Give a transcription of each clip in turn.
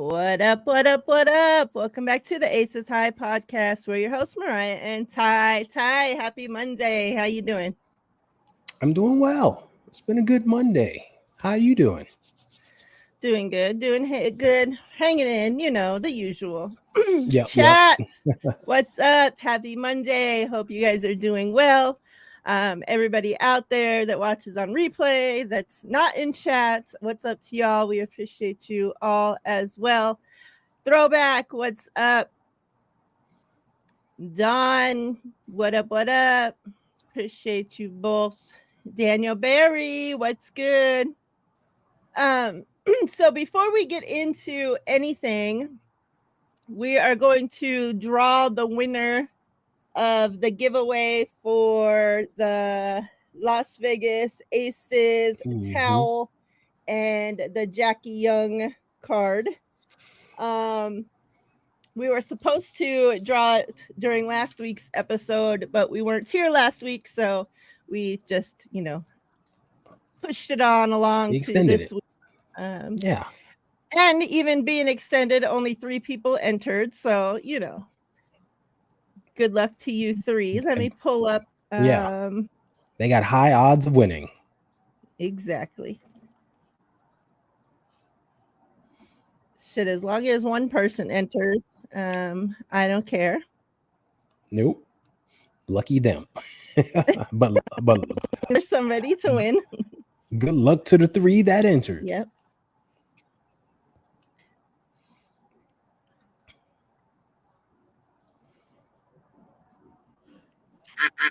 What up, what up, what up? Welcome back to the Aces High podcast. We're your hosts, Miriah and Ty. Ty, happy Monday. How you doing? I'm doing well. It's been a good Monday. How you doing? Doing good, good. Hanging in, the usual. Yep. Chat, what's up? Happy Monday. Hope you guys are doing well. Everybody out there that watches on replay, that's not in chat, what's up to y'all? We appreciate you all as well. Throwback, what's up? Don, what up, what up? Appreciate you both. Daniel Barry, what's good? So before we get into anything, we are going to draw the winner of the giveaway for the Las Vegas Aces towel and the Jackie Young card. We were supposed to draw it during last week's episode, but we weren't here last week, so we just, pushed it on along to this week. Yeah. And even being extended, only 3 people entered, so, good luck to you 3. Let me pull up. They got high odds of winning. Exactly. Shit, as long as one person enters, I don't care. Nope. Lucky them. but there's somebody to win. Good luck to the 3 that entered. Yep.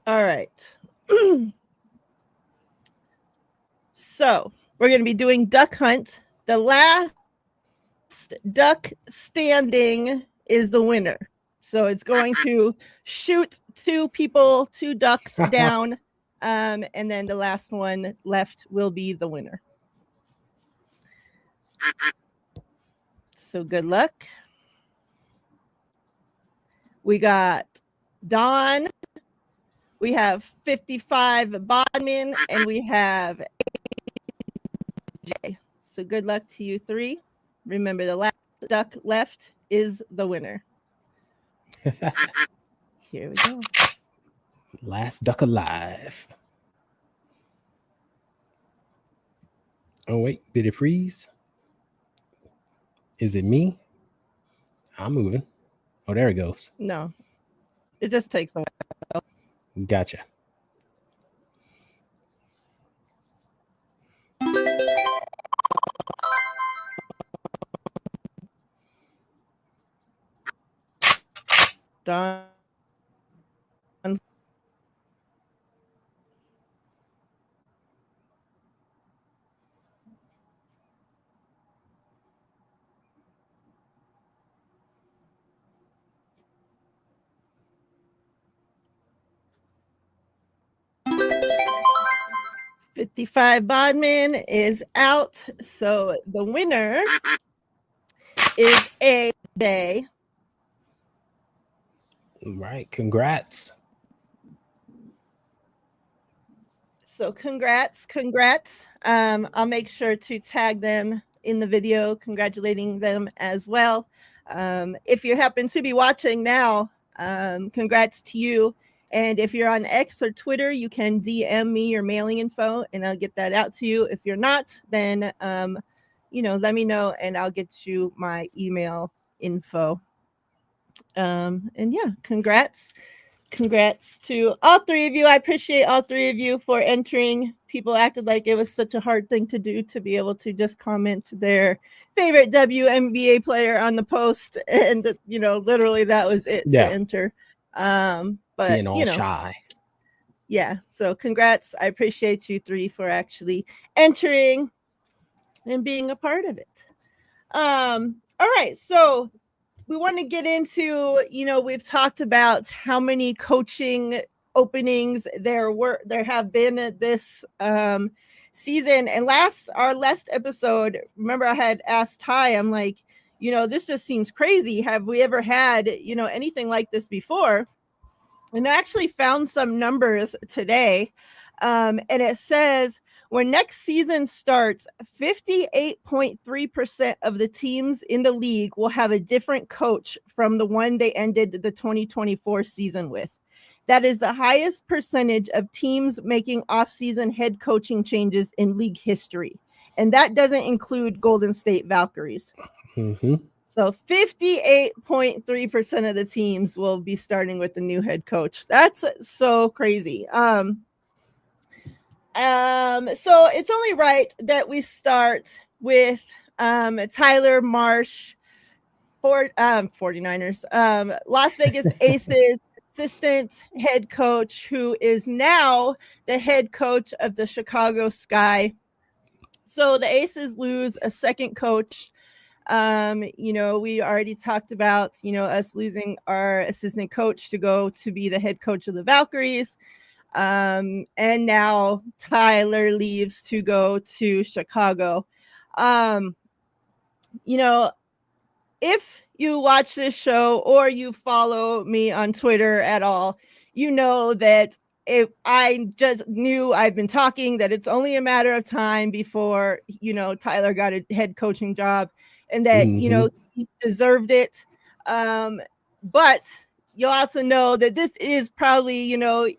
All right. So we're going to be doing duck hunt. The last duck standing is the winner. So it's going to shoot 2 ducks down. And then the last one left will be the winner. So good luck. We got Dawn. We have 55 Bodman, and we have AJ. So good luck to you 3. Remember, the last duck left is the winner. Here we go. Last duck alive. Oh, wait. Did it freeze? Is it me? I'm moving. Oh, there it goes. No. It just takes a while. Gotcha. Done. 55 Bodman is out. So the winner is AJ. Right. Congrats. So congrats. I'll make sure to tag them in the video, congratulating them as well. If you happen to be watching now, congrats to you. And if you're on X or Twitter, you can DM me your mailing info and I'll get that out to you. If you're not, then, let me know and I'll get you my email info. And yeah, congrats to all 3 of you. I appreciate all 3 of you for entering. People acted like it was such a hard thing to do, to be able to just comment their favorite WNBA player on the post. And, literally that was it to enter. But being all shy. Yeah. So congrats. I appreciate you 3 for actually entering and being a part of it. All right. So we want to get into, we've talked about how many coaching openings there have been this season. And our last episode, remember I had asked Ty, I'm like, this just seems crazy. Have we ever had, anything like this before? And I actually found some numbers today. And it says When next season starts, 58.3% of the teams in the league will have a different coach from the one they ended the 2024 season with. That is the highest percentage of teams making off-season head coaching changes in league history. And that doesn't include Golden State Valkyries. Mm-hmm. So 58.3% of the teams will be starting with the new head coach. That's so crazy. So it's only right that we start with Tyler Marsh, 49ers, Las Vegas Aces assistant head coach, who is now the head coach of the Chicago Sky. So the Aces lose a second coach. We already talked about, us losing our assistant coach to go to be the head coach of the Valkyries. And now Tyler leaves to go to Chicago. If you watch this show or you follow me on Twitter at all, you know that if I just knew I've been talking that it's only a matter of time before, Tyler got a head coaching job and that, he deserved it. But you'll also know that this is probably,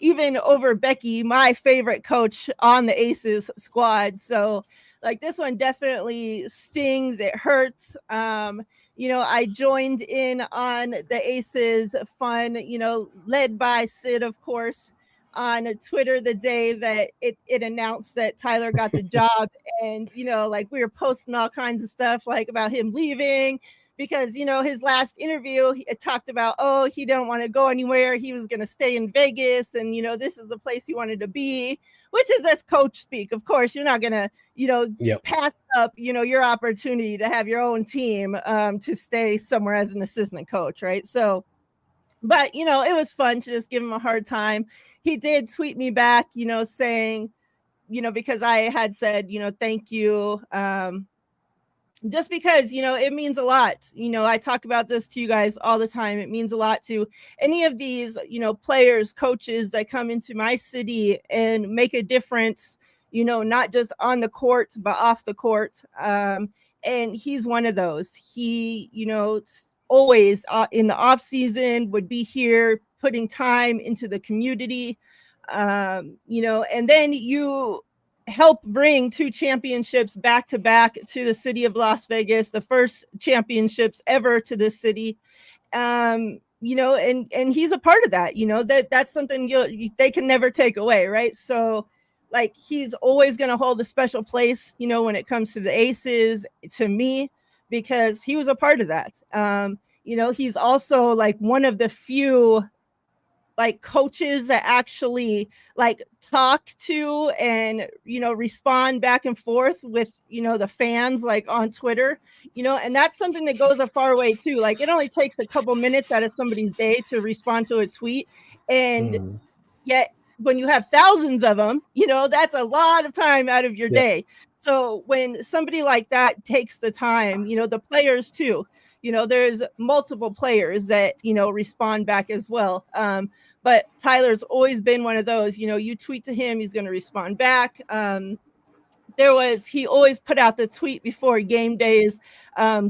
even over Becky, my favorite coach on the Aces squad. So like this one definitely stings. It hurts. I joined in on the Aces fun, led by Sid, of course, on Twitter the day that it announced that Tyler got the job. And, like we were posting all kinds of stuff like about him leaving because, his last interview, it talked about, he didn't want to go anywhere. He was going to stay in Vegas and, this is the place he wanted to be, which is that's coach speak. Of course, you're not going to, pass up, your opportunity to have your own team to stay somewhere as an assistant coach, right? So, but, it was fun to just give him a hard time. He did tweet me back, saying, because I had said, thank you. Just because, it means a lot. I talk about this to you guys all the time. It means a lot to any of these, players, coaches that come into my city and make a difference, not just on the court, but off the court. And he's one of those. He, always in the off season would be here putting time into the community. And then you help bring 2 championships back to back to the city of Las Vegas, the first championships ever to this city. And he's a part of that, that's something they can never take away. Right. So like, he's always going to hold a special place, when it comes to the Aces to me, because he was a part of that. He's also like one of the few like coaches that actually like talk to and respond back and forth with the fans like on Twitter, and that's something that goes a far way too. Like it only takes a couple minutes out of somebody's day to respond to a tweet, and yet when you have thousands of them, that's a lot of time out of your day. So when somebody like that takes the time, the players too, there's multiple players that respond back as well. But Tyler's always been one of those, you tweet to him, he's going to respond back. He always put out the tweet before game days,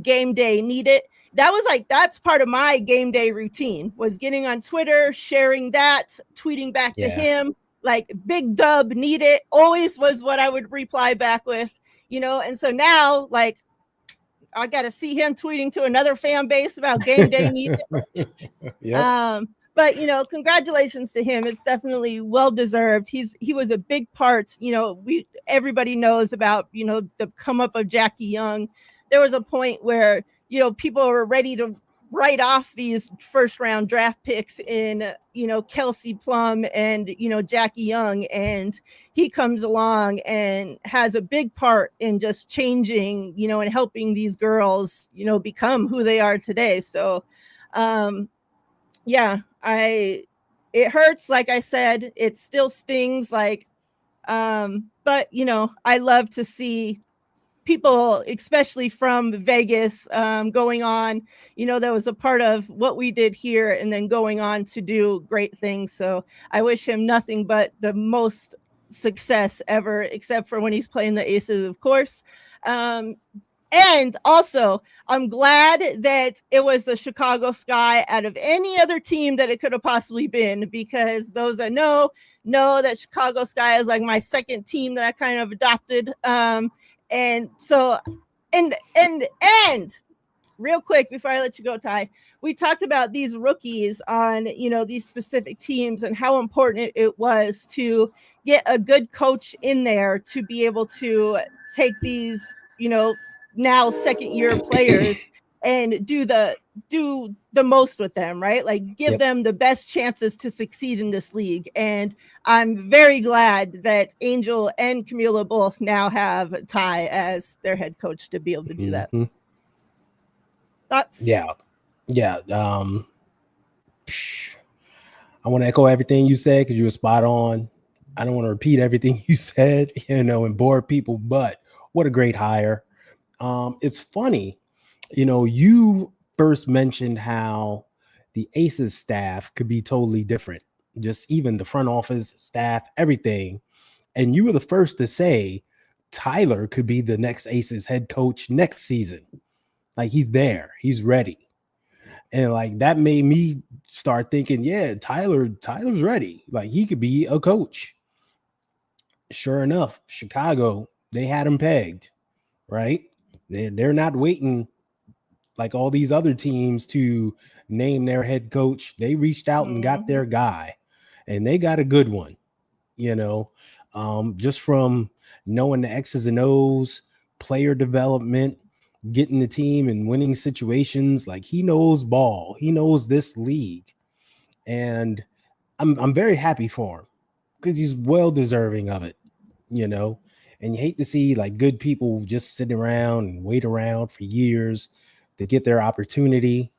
game day need it. That's part of my game day routine, was getting on Twitter, sharing that, tweeting back to him, like big dub need it, always was what I would reply back with, and so now like I got to see him tweeting to another fan base about game day need it. But, congratulations to him. It's definitely well-deserved. He was a big part, everybody knows about, the come up of Jackie Young. There was a point where, people were ready to write off these first round draft picks in, Kelsey Plum and, Jackie Young. And he comes along and has a big part in just changing, and helping these girls, become who they are today. So, it hurts. Like I said, it still stings. Like, but I love to see people, especially from Vegas, going on, that was a part of what we did here and then going on to do great things. So I wish him nothing but the most success ever, except for when he's playing the Aces, of course. And also, I'm glad that it was the Chicago Sky out of any other team that it could have possibly been, because those that know that Chicago Sky is like my second team that I kind of adopted. And so, and real quick before I let you go, Ty, we talked about these rookies on, these specific teams and how important it was to get a good coach in there to be able to take these, now second year players and do the most with them, right? Like give Yep. them the best chances to succeed in this league. And I'm very glad that Angel and Camila both now have Ty as their head coach to be able to do that. Mhm. Thoughts? Yeah. Yeah. I want to echo everything you said because you were spot on. I don't want to repeat everything you said, and bore people, but what a great hire. It's funny, you first mentioned how the Aces staff could be totally different, just even the front office staff, everything. And you were the first to say Tyler could be the next Aces head coach next season. Like he's there, he's ready. And like that made me start thinking, yeah, Tyler's ready. Like he could be a coach. Sure enough, Chicago, they had him pegged, right? They're not waiting like all these other teams to name their head coach. They reached out and got their guy, and they got a good one, just from knowing the X's and O's, player development, getting the team and winning situations. Like he knows ball, he knows this league, and I'm very happy for him because he's well deserving of it, And you hate to see like good people just sit around and wait around for years to get their opportunity,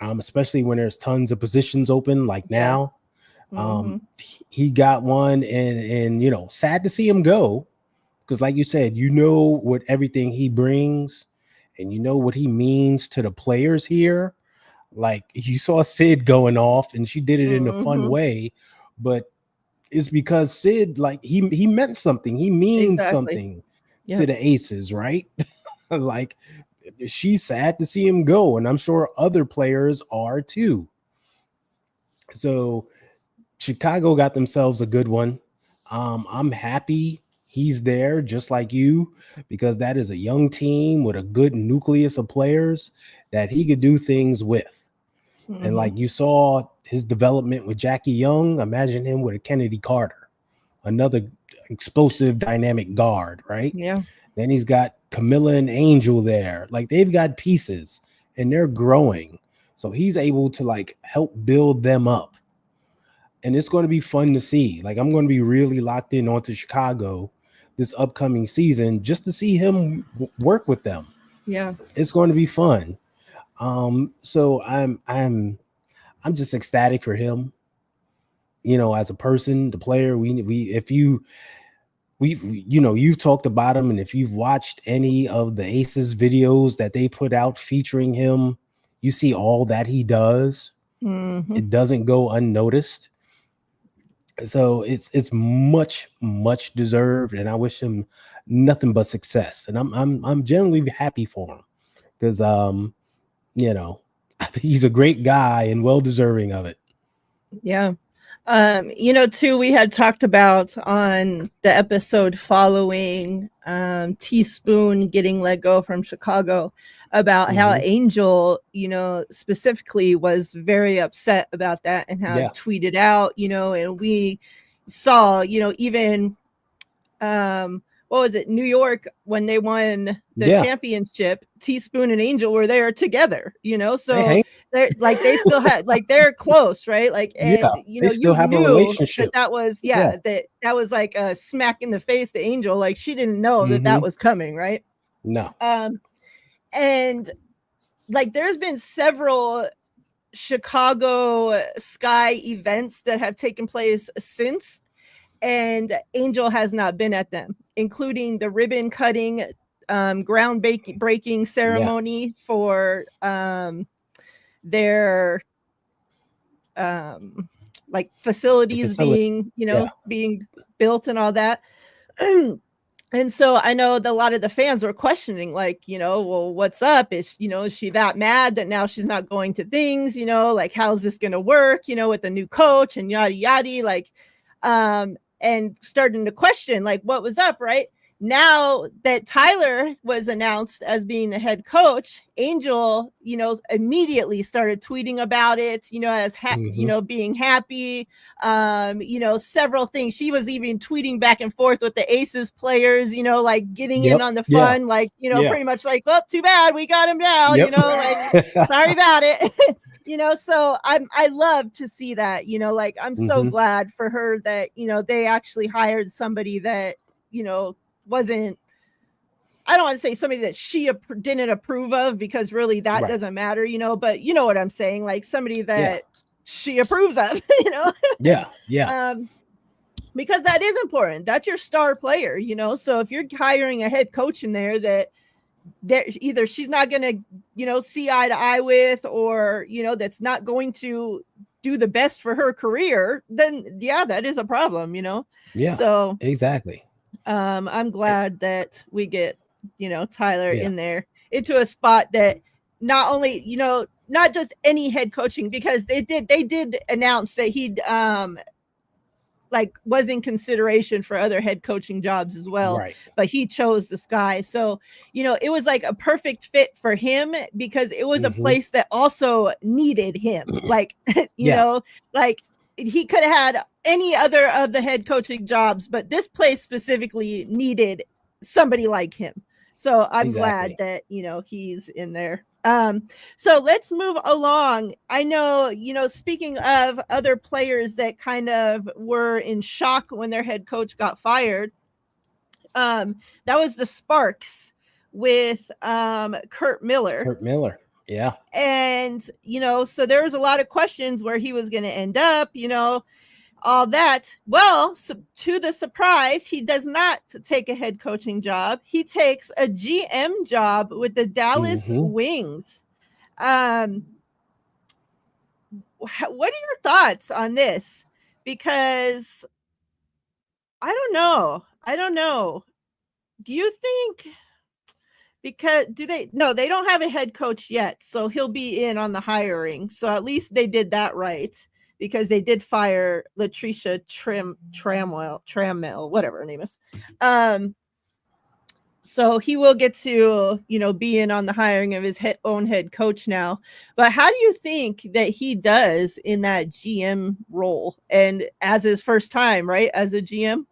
especially when there's tons of positions open like now. He got one, and sad to see him go because, like you said, what everything he brings, and what he means to the players here. Like you saw Sid going off, and she did it in a fun way, but it's because Sid, like he meant something. He means something to the Aces, right? Like she's sad to see him go, and I'm sure other players are too. So Chicago got themselves a good one. I'm happy he's there, just like you, because that is a young team with a good nucleus of players that he could do things with. And like you saw his development with Jackie Young, imagine him with a Kennedy Carter, another explosive, dynamic guard, right? Yeah. Then he's got Camilla and Angel there. Like they've got pieces and they're growing. So he's able to like help build them up. And it's going to be fun to see. Like I'm going to be really locked in onto Chicago this upcoming season just to see him work with them. Yeah. It's going to be fun. So I'm just ecstatic for him. As a person, the player, you've talked about him, and if you've watched any of the Aces videos that they put out featuring him, you see all that he does. It doesn't go unnoticed. So it's much deserved, and I wish him nothing but success. And I'm generally happy for him because I think he's a great guy and well deserving of it. Yeah. Too, we had talked about on the episode following Teaspoon getting let go from Chicago about how Angel, specifically was very upset about that and how it tweeted out, and we saw, even what was it, New York, when they won the championship, Teaspoon and Angel were there together, so they're like, they still had, like, they're close, right? Like, and they still have a relationship. that was that was like a smack in the face to Angel. Like she didn't know that was coming, right? No. And like there's been several Chicago Sky events that have taken place since, and Angel has not been at them, including the ribbon cutting, ground breaking ceremony for their like facilities facility. being, Yeah. being built and all that. And so I know that a lot of the fans were questioning, like, well, what's up? Is she that mad that now she's not going to things? Like, how's this going to work? With the new coach and yada yada, like, and starting to question, like, what was up, right? Now that Tyler was announced as being the head coach, Angel, immediately started tweeting about it, as being happy, several things. She was even tweeting back and forth with the Aces players, like getting in on the fun, like, pretty much like, well, too bad we got him now, like, sorry about it. So I love to see that, like, I'm so glad for her that, they actually hired somebody that, wasn't, I don't want to say somebody that she didn't approve of, because really that doesn't matter, but you know what I'm saying? Like somebody that she approves of, Yeah. Because that is important. That's your star player, so if you're hiring a head coach in there that either she's not going to, see eye to eye with, or, that's not going to do the best for her career, then that is a problem, Yeah. So exactly. I'm glad that we get, Tyler in there into a spot that not only, not just any head coaching, because they did announce that he'd like was in consideration for other head coaching jobs as well, but he chose this guy. So, it was like a perfect fit for him, because it was a place that also needed him. Like, like he could have had any other of the head coaching jobs, but this place specifically needed somebody like him. So I'm glad that, he's in there. So let's move along. I know, speaking of other players that kind of were in shock when their head coach got fired, that was the Sparks with Kurt Miller. Yeah. And, so there was a lot of questions where he was going to end up, all that. Well, to the surprise, he does not take a head coaching job. He takes a GM job with the Dallas Wings. What are your thoughts on this? Because I don't know. Do you think, because they don't have a head coach yet, so he'll be in on the hiring. So at least they did that right, because they did fire Latricia Trammell, whatever her name is. So he will get to, be in on the hiring of his own head coach now. But how do you think that he does in that GM role, and as his first time, right, as a GM?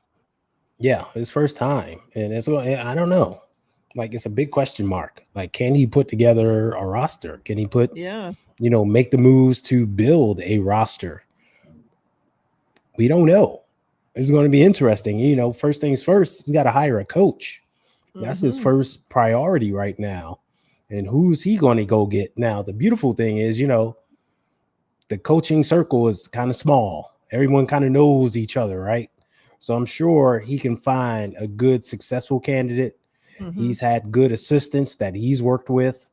Yeah, his first time. And I don't know. Like, it's a big question mark. Like, can he put together a roster? Can he make the moves to build a roster? We don't know. It's going to be interesting. First things first, he's got to hire a coach. That's his first priority right now. And who's he going to go get? Now, the beautiful thing is, the coaching circle is kind of small. Everyone kind of knows each other, right? So I'm sure he can find a good, successful candidate. He's had good assistants that he's worked with.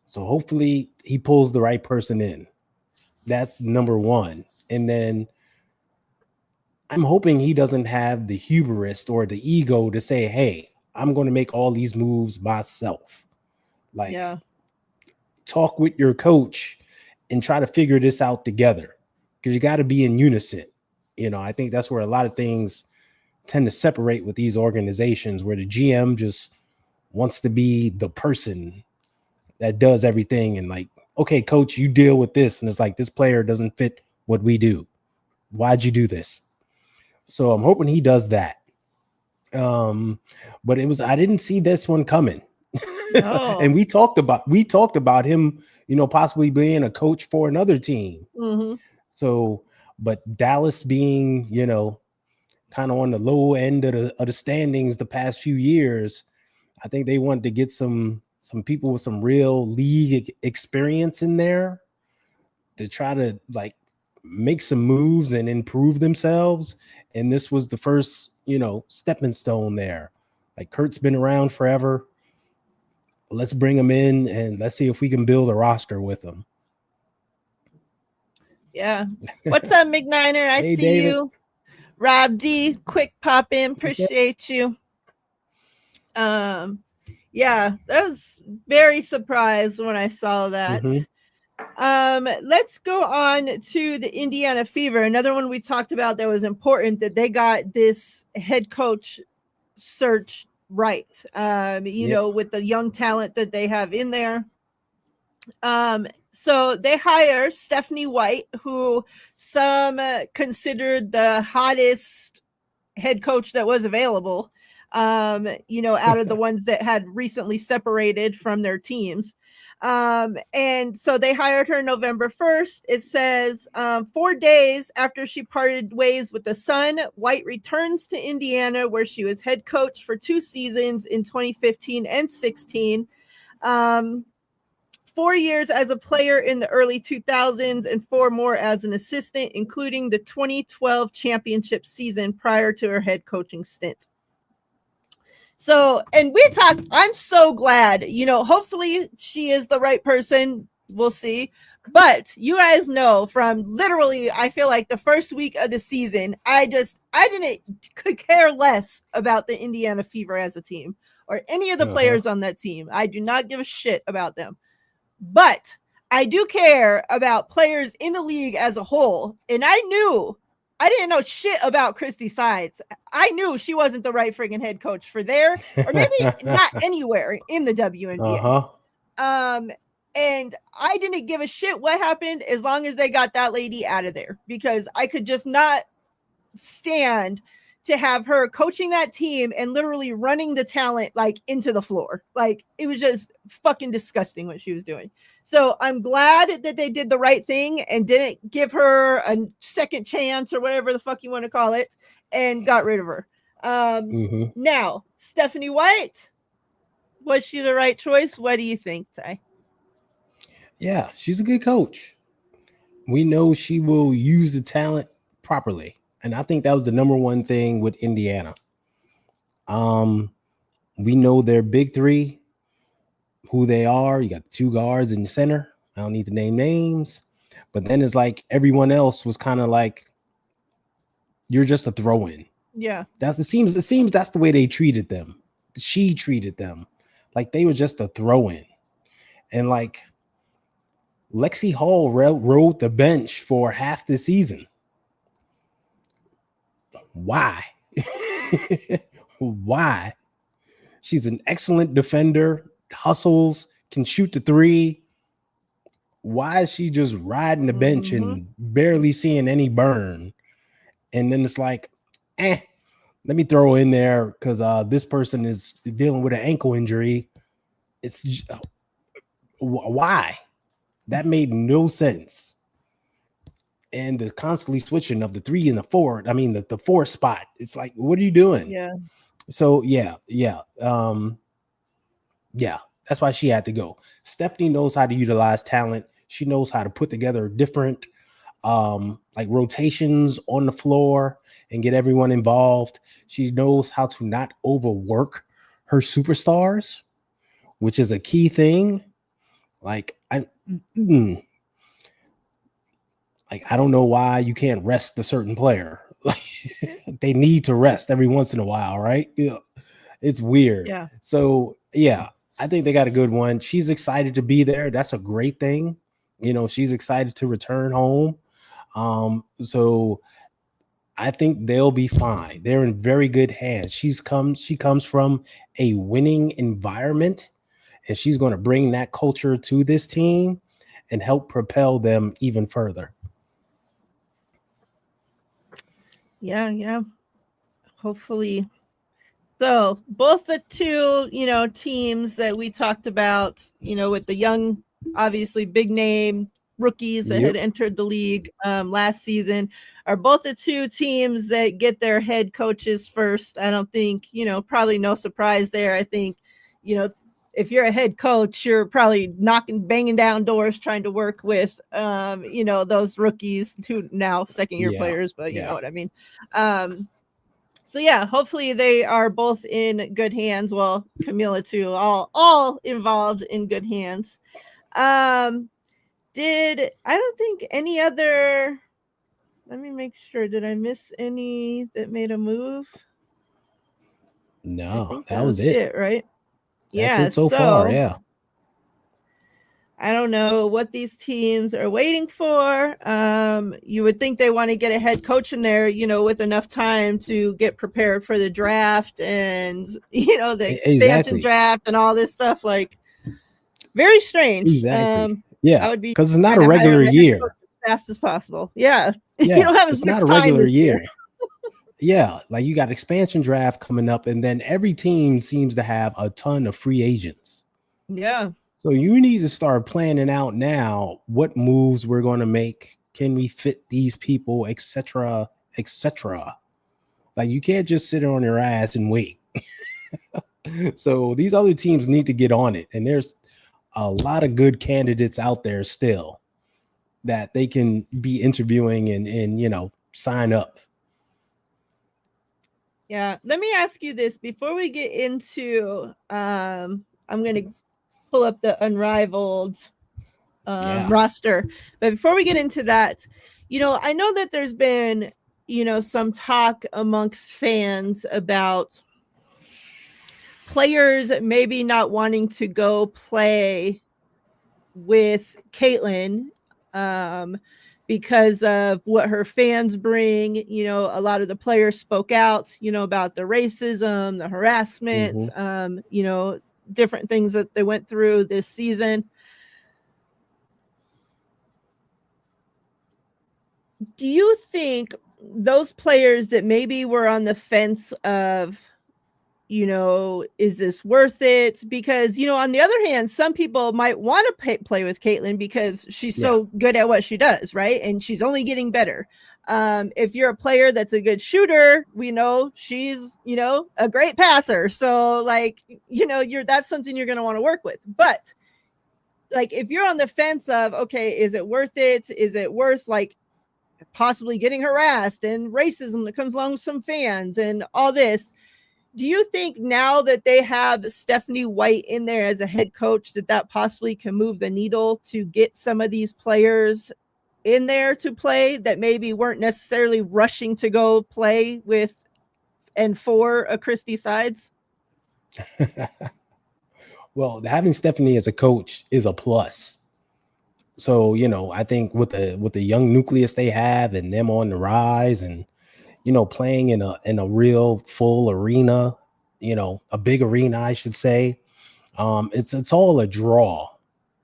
So hopefully he pulls the right person in. That's number one. And then I'm hoping he doesn't have the hubris or the ego to say, hey, I'm going to make all these moves myself. Like, talk with your coach and try to figure this out together, because you got to be in unison. I think that's where a lot of things tend to separate with these organizations, where the GM just wants to be the person that does everything. And like, okay, coach, you deal with this. And it's like, this player doesn't fit what we do. Why'd you do this? So I'm hoping he does that. But I didn't see this one coming. No. And we talked about him, possibly being a coach for another team. So, but Dallas being, kind of on the low end of the standings the past few years, I think they wanted to get some people with some real league experience in there to try to like make some moves and improve themselves. And this was the first, stepping stone there. Like, Kurt's been around forever. Let's bring him in and let's see if we can build a roster with him. Yeah. What's up, McNiner? I Hey, see David. you. Rob D, quick pop in. Appreciate you. Yeah, that was very surprised when I saw that. Mm-hmm. Let's go on to the Indiana Fever. Another one we talked about that was important, that they got this head coach search right. Yep. With the young talent that they have in there. So they hire Stephanie White, who some considered the hottest head coach that was available, out of the ones that had recently separated from their teams. And so they hired her November 1st. It says 4 days after she parted ways with the Sun, White returns to Indiana, where she was head coach for 2 seasons in 2015 and 16. 4 years as a player in the early 2000s and 4 more as an assistant, including the 2012 championship season prior to her head coaching stint. So, and we talked, I'm so glad, hopefully she is the right person. We'll see. But you guys know from literally, I feel like the first week of the season, could care less about the Indiana Fever as a team or any of the players on that team. I do not give a shit about them. But I do care about players in the league as a whole. And I didn't know shit about Christy Sides. I knew she wasn't the right friggin' head coach for there, or maybe not anywhere in the WNBA. And I didn't give a shit what happened as long as they got that lady out of there, because I could just not stand to have her coaching that team and literally running the talent like into the floor. Like, it was just fucking disgusting what she was doing. So I'm glad that they did the right thing and didn't give her a second chance or whatever the fuck you want to call it, and got rid of her. Now, Stephanie White, was she the right choice? What do you think, Ty? Yeah, she's a good coach. We know she will use the talent properly. And I think that was the number one thing with Indiana. We know their big three, who they are. You got the 2 guards in the center. I don't need to name names. But then it's like everyone else was kind of like, you're just a throw-in. Yeah. It seems that's the way they treated them. She treated them like they were just a throw-in. And like Lexi Hall rode the bench for half the season. Why? Why? She's an excellent defender, hustles, can shoot the 3. Why is she just riding the bench and barely seeing any burn? And then it's like, let me throw in there because this person is dealing with an ankle injury. It's just, why? That made no sense. And the constantly switching of the 3 and the 4. I mean, the 4 spot. It's like, what are you doing? Yeah. So yeah. That's why she had to go. Stephanie knows how to utilize talent. She knows how to put together different like rotations on the floor and get everyone involved. She knows how to not overwork her superstars, which is a key thing. Like I don't know why you can't rest a certain player. Like they need to rest every once in a while, right? Yeah, it's weird. Yeah. So yeah, I think they got a good one. She's excited to be there. That's a great thing. She's excited to return home. So I think they'll be fine. They're in very good hands. She comes from a winning environment, and she's going to bring that culture to this team and help propel them even further. Yeah. Hopefully. So both the 2, teams that we talked about, with the young, obviously big name rookies that had entered the league last season, are both the 2 teams that get their head coaches first. I don't think, probably no surprise there. I think, if you're a head coach, you're probably banging down doors, trying to work with, those rookies, who now second-year players, but you know what I mean. So yeah, hopefully they are both in good hands. Well, Camila too, all involved in good hands. I don't think any other, let me make sure, did I miss any that made a move? I No, think that that was was it. it, right? That's Yeah, it so far. so Yeah. I don't know what these teams are waiting for. You would think they want to get a head coach in there, with enough time to get prepared for the draft and, the expansion Exactly. draft and all this stuff. Like, very strange. Exactly. Yeah. I would be Because it's not trying a to hire regular a head coach year. as fast as possible. Yeah. You Yeah. don't have as It's not much a time regular this year. year. Yeah. Like you got expansion draft coming up, and then every team seems to have a ton of free agents. Yeah. So you need to start planning out now what moves we're going to make. Can we fit these people, etc., etc. Like you can't just sit on your ass and wait. So these other teams need to get on it, and there's a lot of good candidates out there still that they can be interviewing and sign up. Yeah. Let me ask you this before we get into I'm gonna pull up the Unrivaled Yeah. roster. But before we get into that, I know that there's been, some talk amongst fans about players maybe not wanting to go play with Caitlin because of what her fans bring. A lot of the players spoke out, about the racism, the harassment, Mm-hmm. different things that they went through this season. Do you think those players that maybe were on the fence of, is this worth it? Because, on the other hand, some people might want to play with Caitlin because she's Yeah. so good at what she does, right? And she's only getting better. If you're a player that's a good shooter, we know she's, a great passer. So like, that's something you're going to want to work with. But like, if you're on the fence of, okay, is it worth it? Is it worth like possibly getting harassed and racism that comes along with some fans and all this? Do you think now that they have Stephanie White in there as a head coach that possibly can move the needle to get some of these players in there to play that maybe weren't necessarily rushing to go play with and for a Christy Sides? Well, having Stephanie as a coach is a plus. So, I think with the young nucleus they have and them on the rise and playing in a real full arena, a big arena, I should say. It's all a draw.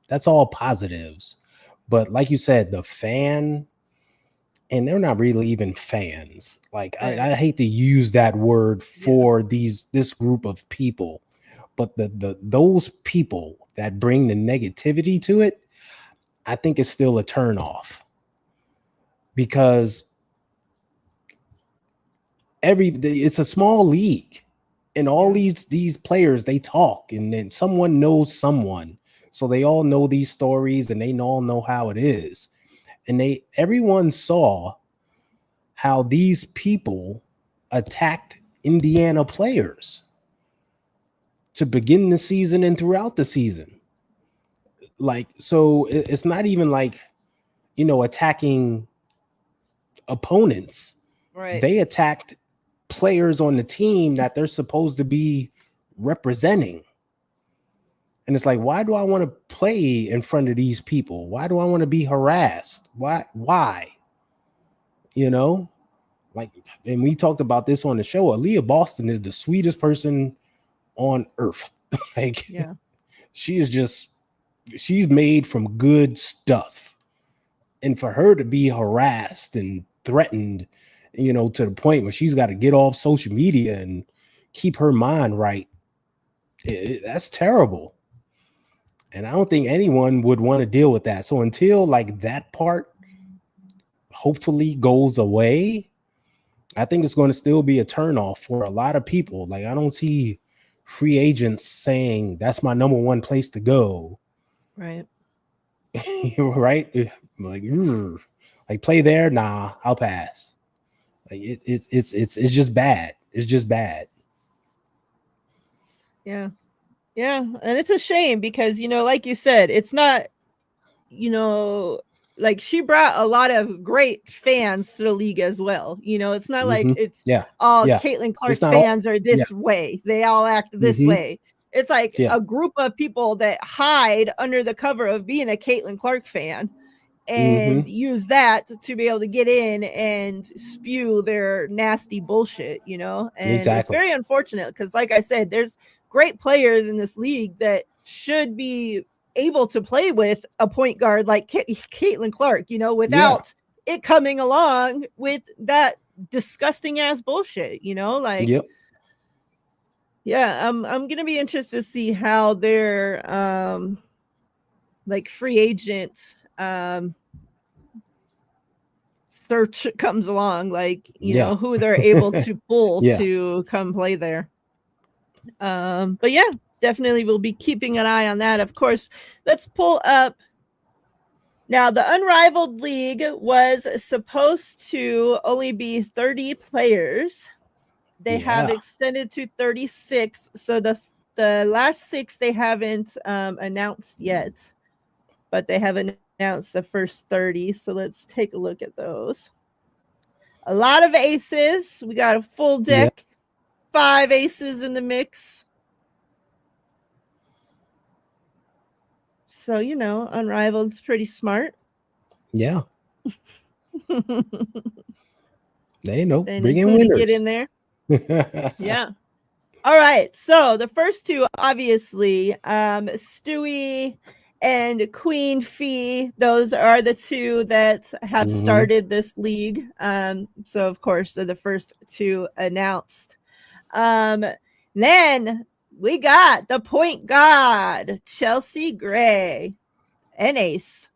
That's all positives. But like you said, the fan, and they're not really even fans. Like Right. I hate to use that word Yeah. for this group of people, but those people that bring the negativity to it, I think is still a turnoff because it's a small league, and all Yeah. these players, they talk, and then someone knows someone, so they all know these stories and they all know how it is, and everyone saw how these people attacked Indiana players to begin the season and throughout the season. Like, so it's not even like attacking opponents. Right. They attacked players on the team that they're supposed to be representing. And it's like, why do I want to play in front of these people? Why do I want to be harassed? Why? Like, and we talked about this on the show. Aaliyah Boston is the sweetest person on earth. Like, Yeah. she's made from good stuff. And for her to be harassed and threatened, to the point where she's got to get off social media and keep her mind right, that's terrible. And I don't think anyone would want to deal with that. So until like that part hopefully goes away, I think it's going to still be a turnoff for a lot of people. Like I don't see free agents saying that's my number one place to go. Right. Right? Like play there, nah, I'll pass. Like it's just bad. It's just bad. Yeah. Yeah. And it's a shame because, like you said, it's not, you know, like she brought a lot of great fans to the league as well. You know, it's not like it's Yeah. all Yeah. Caitlin It's Clark not all. fans are Yeah. this way. They all act this way. It's like Yeah. a group of people that hide under the cover of being a Caitlin Clark fan and use that to be able to get in and spew their nasty bullshit, you know? And it's very unfortunate because, like I said, there's great players in this league that should be able to play with a point guard like Caitlin Clark, you know, without it coming along with that disgusting ass bullshit, you know? Like, yeah, I'm gonna be interested to see how their like free agent search comes along, like, you know, who they're able to pull to come play there. But yeah, definitely we'll be keeping an eye on that. Of course, let's pull up now. The Unrivaled League was supposed to only be 30 players. They have extended to 36. So the last 6 they haven't announced yet, but they have announced the first 30. So let's take a look at those. A lot of aces. We got a full deck. 5 aces in the mix. So, you know, Unrivaled's pretty smart. Yeah. They know. And bring in winners. Get in there. Yeah. All right. So the first 2, obviously, Stewie and Queen Fee. Those are the 2 that have started this league. So of course they're the first 2 announced. Then we got the point guard, Chelsea Gray, an ace.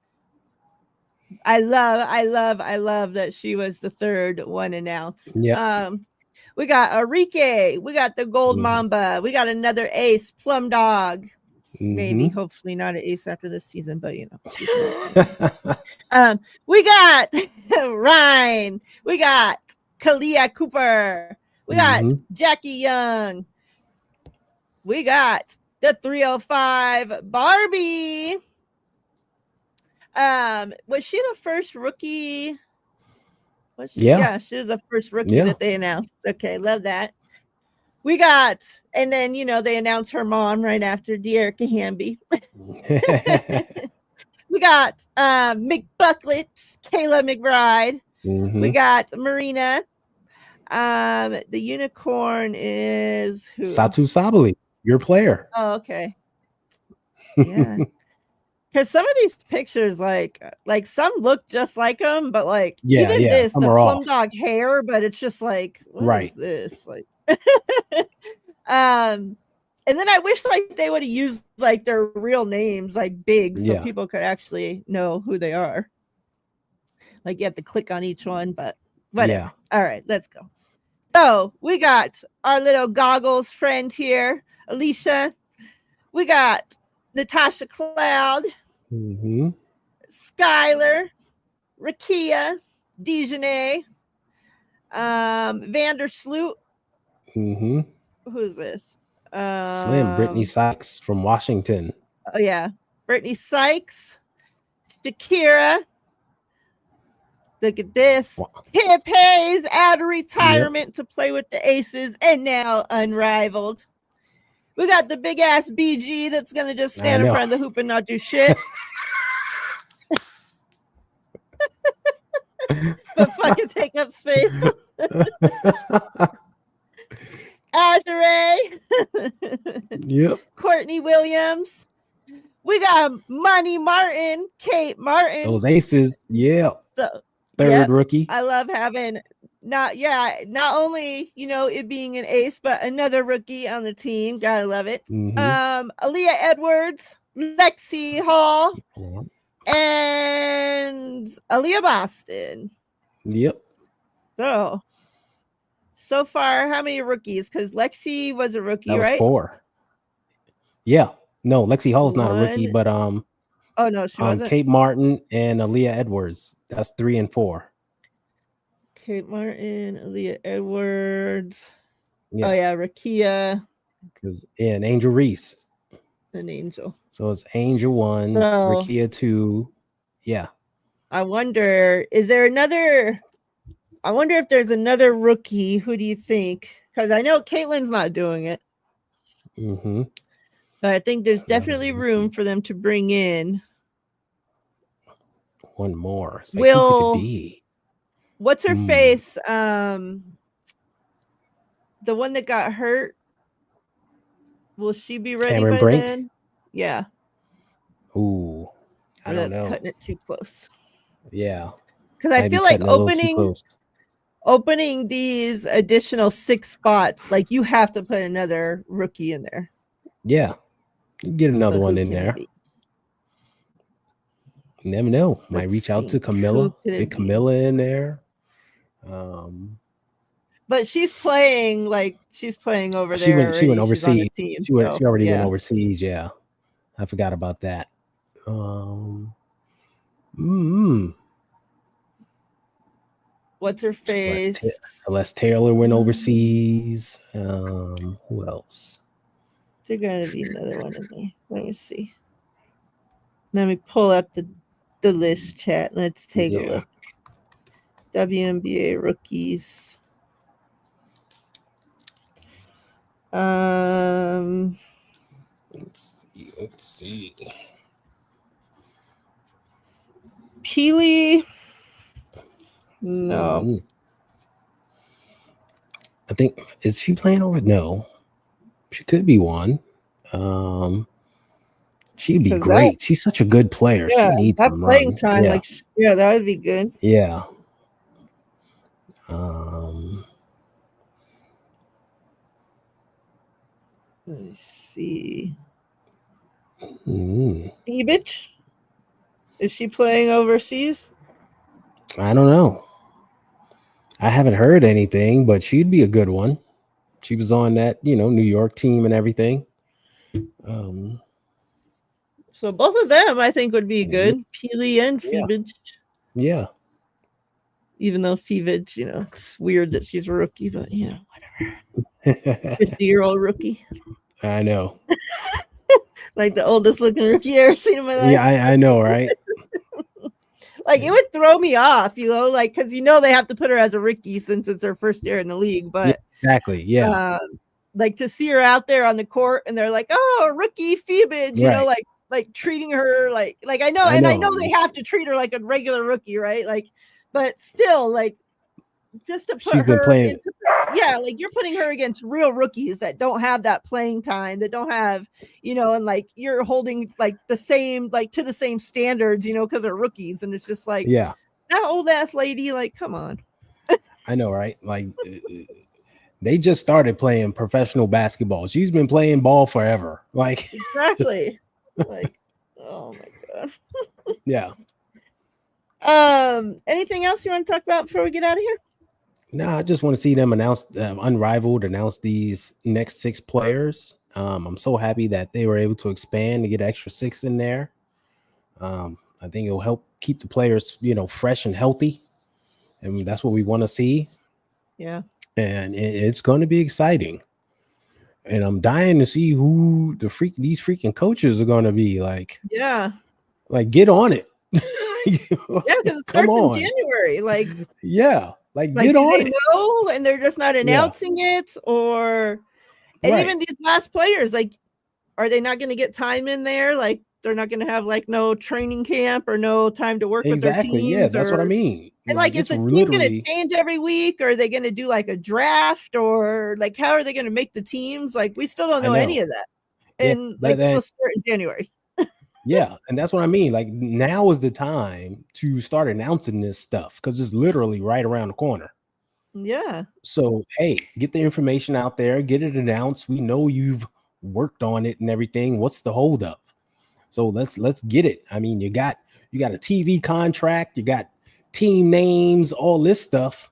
I love that she was the 3rd one announced. Yeah. We got Enrique. We got the Gold Mamba. We got another ace, Plum Dog. Maybe, hopefully not an ace after this season, but you know. We got Ryan. We got Kalia Cooper. We got Jackie Young. We got the 305 Barbie. Was she the first rookie? Yeah, she was the first rookie that they announced. Okay, love that. We got, and then, you know, they announced her mom right after, De'Erica Hamby. We got McBucklets, Kayla McBride. We got Marina. The unicorn is who? Satu Sabali, your player. Oh, okay. Yeah. Because some of these pictures, like some look just like them, but like even this, the Plum Dog hair, but it's just like, what is this? Like, and then I wish like they would have used like their real names, like big, so people could actually know who they are. Like you have to click on each one, but whatever. All right, let's go. So we got our little goggles friend here, Alicia. We got Natasha Cloud, Skylar, Rakia, Dejanay, Vandersloot. Who's this? Slim, Brittany Sykes from Washington. Oh yeah, Brittany Sykes, Shakira. Look at this. Wow. Tip Hayes out of retirement to play with the Aces, and now Unrivaled. We got the big ass BG that's gonna just stand in front of the hoop and not do shit. But fucking take up space. Azure. Courtney Williams. We got Money Martin, Kate Martin. Those aces. Yeah. So, third rookie. I love having not only, you know, it being an ace, but another rookie on the team. Gotta love it. Aaliyah Edwards, Lexi Hall, and Aaliyah Boston. Yep. So far, how many rookies? Because Lexi was a rookie, that was right? 4. Yeah. No, Lexi Hall's not a rookie, but oh no, she wasn't. Kate Martin and Aaliyah Edwards. That's 3 and 4. Kate Martin, Aaliyah Edwards. Yeah. Oh yeah, Rakia. And Angel Reese. An Angel. So it's Angel 1, Rakia 2, Yeah. I wonder, is there another? I wonder if there's another rookie. Who do you think? Because I know Caitlin's not doing it, Mm-hmm. but I think there's Another definitely room rookie. for them to bring in. One more. It's like, who could it be? What's her Hmm. face? The one that got hurt. Will she be ready Cameron by Brink? then? Yeah. Ooh, I Or don't that's know. cutting it too close. Yeah. Because I Might be feel like cutting a little too close. opening these additional 6 spots, like you have to put another rookie in there. Yeah. You get another But one who in can it there. be? You never know. Might Let's reach out to think. Who Camilla. could Get it be? Camilla in there. But she's playing over She there went. She went already. She's on the overseas. team. She went. So She already went yeah. overseas. Yeah, I forgot about that. Mm, What's her face? Celeste Taylor went overseas. Who else? There's gotta be another one in there. Let me see. Let me pull up the list chat. Let's take a look. WNBA rookies. Let's see. Peely. No. I think, is she playing over? No, she could be one. She'd be great. She's such a good player. She needs that some playing run. time, Yeah. that would be good. Yeah. Let me see. Mm, Ibich? Is she playing overseas? I don't know. I haven't heard anything, but she'd be a good one. She was on that, New York team and everything. So both of them, I think, would be good. Peely and Yeah. Fevich. Yeah. Even though Fevich, it's weird that she's a rookie, but whatever. 50-year-old rookie. I know. Like the oldest looking rookie I ever seen in my life. Yeah, I know, right? Like it would throw me off, like because they have to put her as a rookie since it's her first year in the league. But yeah, exactly. Yeah. Like to see her out there on the court and they're like, oh, rookie Phoebage, Right. like treating her like I know, and I know they have to treat her like a regular rookie, right? Like, but still, like just to put her into like you're putting her against real rookies that don't have that playing time, that don't have, and like you're holding like the same, like to the same standards, because they're rookies, and it's just like, yeah, that old ass lady, like, come on. I know, right? Like they just started playing professional basketball. She's been playing ball forever. Like exactly. Like, oh my god. Yeah. Anything else you want to talk about before we get out of here? No, I just want to see them announce Unrivaled, announce these next 6 players. I'm so happy that they were able to expand to get extra 6 in there. I think it'll help keep the players, fresh and healthy. And that's what we want to see. Yeah. And it's going to be exciting. And I'm dying to see who these freaking coaches are going to be. Like, yeah, like get on it. Yeah, because it starts in January. Like, yeah, like get on they it. know, and they're just not announcing it, or and even these last players, like, are they not going to get time in there? Like, they're not going to have like no training camp or no time to work with their teams. Yeah, that's what I mean. And like is the team going to change every week, or are they going to do like a draft, or like how are they going to make the teams? Like, we still don't know any of that. And like it's supposed to start in January. Yeah, and that's what I mean. Like, now is the time to start announcing this stuff because it's literally right around the corner. Yeah. So, hey, get the information out there, get it announced. We know you've worked on it and everything. What's the holdup? So let's get it. I mean, you got a TV contract, you got team names, all this stuff.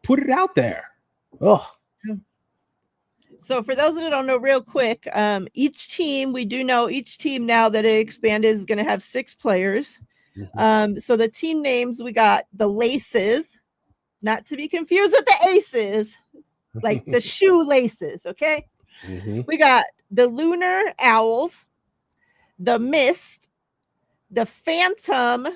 Put it out there. Oh. So for those that don't know, real quick, each team now that it expanded is going to have 6 players. Mm-hmm. So the team names, we got the Laces, not to be confused with the Aces, like the shoelaces. Okay. Mm-hmm. We got the Lunar Owls, the Mist, the Phantom,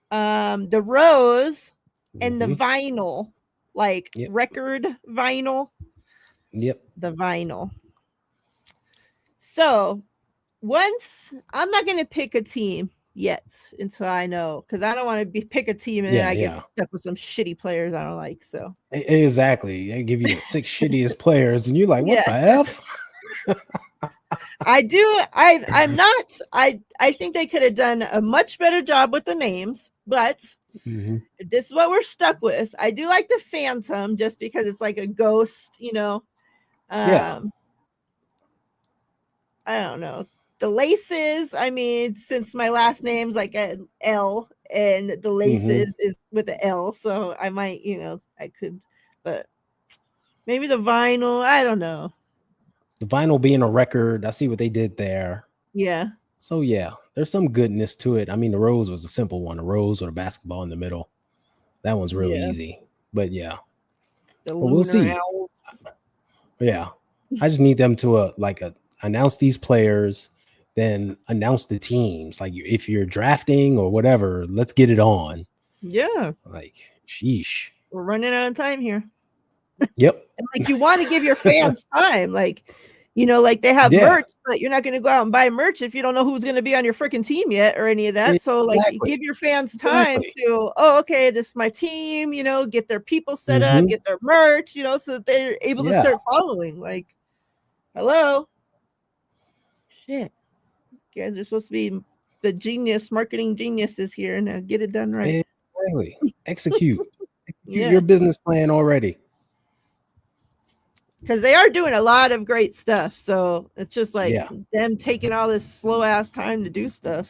the Rose, and the vinyl, like record vinyl. Yep. The vinyl. So once, I'm not going to pick a team yet until I know, because I don't want to pick a team and then I get stuck with some shitty players I don't like. So exactly, they give you the 6 shittiest players, and you're like, what the F? I'm not. I think they could have done a much better job with the names, but this is what we're stuck with. I do like the Phantom just because it's like a ghost, you know. I don't know. The Laces, I mean, since my last name's like an L and the Laces is with the L, so I might, you know, I could, but maybe the Vinyl, I don't know. The vinyl being a record, I see what they did there. Yeah. So yeah, there's some goodness to it. I mean, the Rose was a simple one, a rose with a basketball in the middle. That one's really easy. But yeah. But we'll see. Owls. Yeah. I just need them to announce these players, then announce the teams. Like if you're drafting or whatever, let's get it on. Yeah. Like, sheesh. We're running out of time here. Yep. And like, you want to give your fans time, like, you know, like they have merch, but you're not going to go out and buy merch if you don't know who's going to be on your freaking team yet or any of that. So like, give your fans time to, oh, okay, this is my team, you know, get their people set up, get their merch, you know, so that they're able to start following. Like, hello, shit, you guys are supposed to be the marketing geniuses here. Now get it done right. Exactly. Execute your business plan already. Because they are doing a lot of great stuff. So it's just like them taking all this slow ass time to do stuff.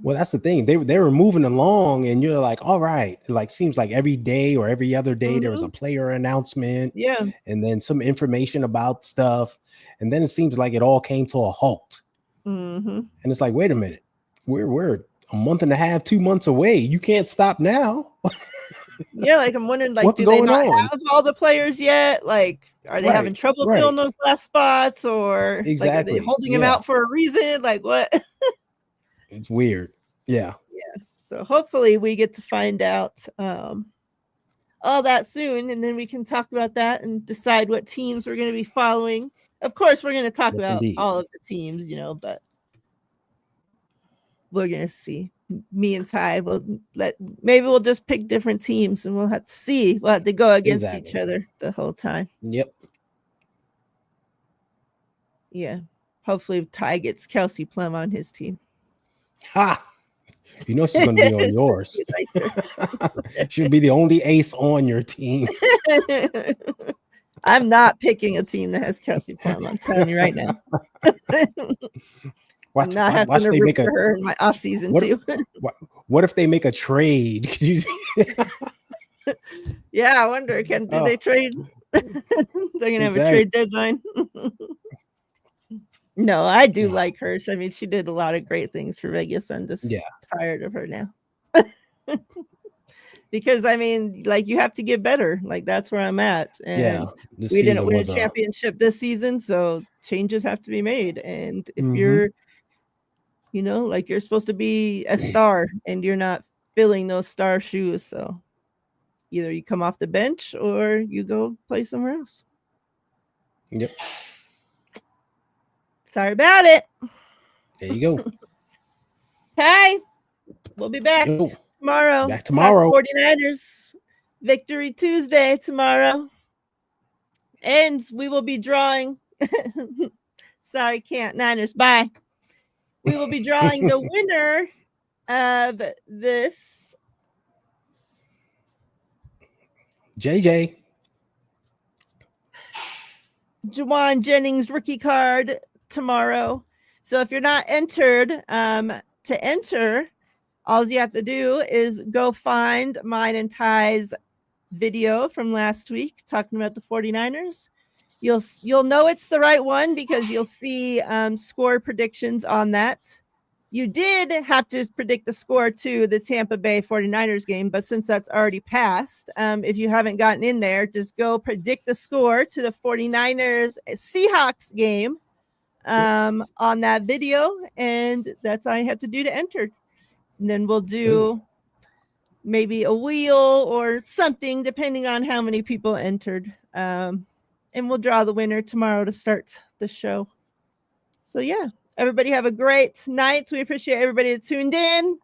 Well, that's the thing. They were moving along, and you're like, all right. It like seems like every day or every other day there was a player announcement. Yeah. And then some information about stuff. And then it seems like it all came to a halt. And it's like, wait a minute. We're a month and a half, 2 months away. You can't stop now. Yeah, like I'm wondering, like, what's do going they not on? have all the players yet? Like, are they having trouble filling those last spots, or like are they holding them out for a reason? Like, what? It's weird. Yeah. So hopefully we get to find out all that soon, and then we can talk about that and decide what teams we're going to be following. Of course, we're going to talk about all of the teams, you know, but we're going to see. Me and Ty maybe we'll just pick different teams and we'll have to see. We'll have to go against each other the whole time. Yep. Yeah. Hopefully Ty gets Kelsey Plum on his team. Ha! You know she's going to be on yours. She'll be the only ace on your team. I'm not picking a team that has Kelsey Plum. I'm telling you right now. Watch to root for her in my off season too. What if they make a trade? Yeah, I wonder. Do they trade? They're gonna have a trade deadline. No, I do like her. I mean, she did a lot of great things for Vegas. I'm just tired of her now. Because I mean, like, you have to get better. Like, that's where I'm at. And we didn't win a championship this season, so changes have to be made. And if you're, you know, like, you're supposed to be a star and you're not filling those star shoes. So either you come off the bench or you go play somewhere else. Yep. Sorry about it. There you go. Hey, we'll be back tomorrow. Back tomorrow. 49ers Victory Tuesday tomorrow. And we will be drawing. Sorry, can't. Niners, bye. We will be drawing the winner of this JJ Juwan Jennings rookie card tomorrow. So if you're not entered, to enter, all you have to do is go find mine and Ty's video from last week talking about the 49ers. You'll know it's the right one because you'll see score predictions on that. You did have to predict the score to the Tampa Bay 49ers game, but since that's already passed, if you haven't gotten in there, just go predict the score to the 49ers Seahawks game. on that video, and that's all you have to do to enter. And then we'll do maybe a wheel or something depending on how many people entered. And we'll draw the winner tomorrow to start the show. So yeah, everybody have a great night. We appreciate everybody that tuned in.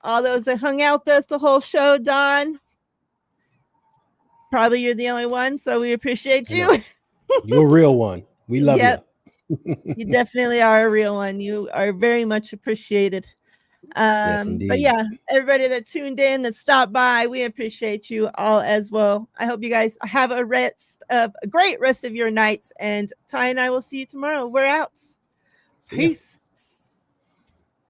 All those that hung out with us the whole show. Don, probably you're the only one, so we appreciate you. You're a real one. We love you. You definitely are a real one. You are very much appreciated. Yes, indeed. But yeah, everybody that tuned in, that stopped by, we appreciate you all as well. I hope you guys have a great rest of your nights. And Ty and I will see you tomorrow. We're out. Peace.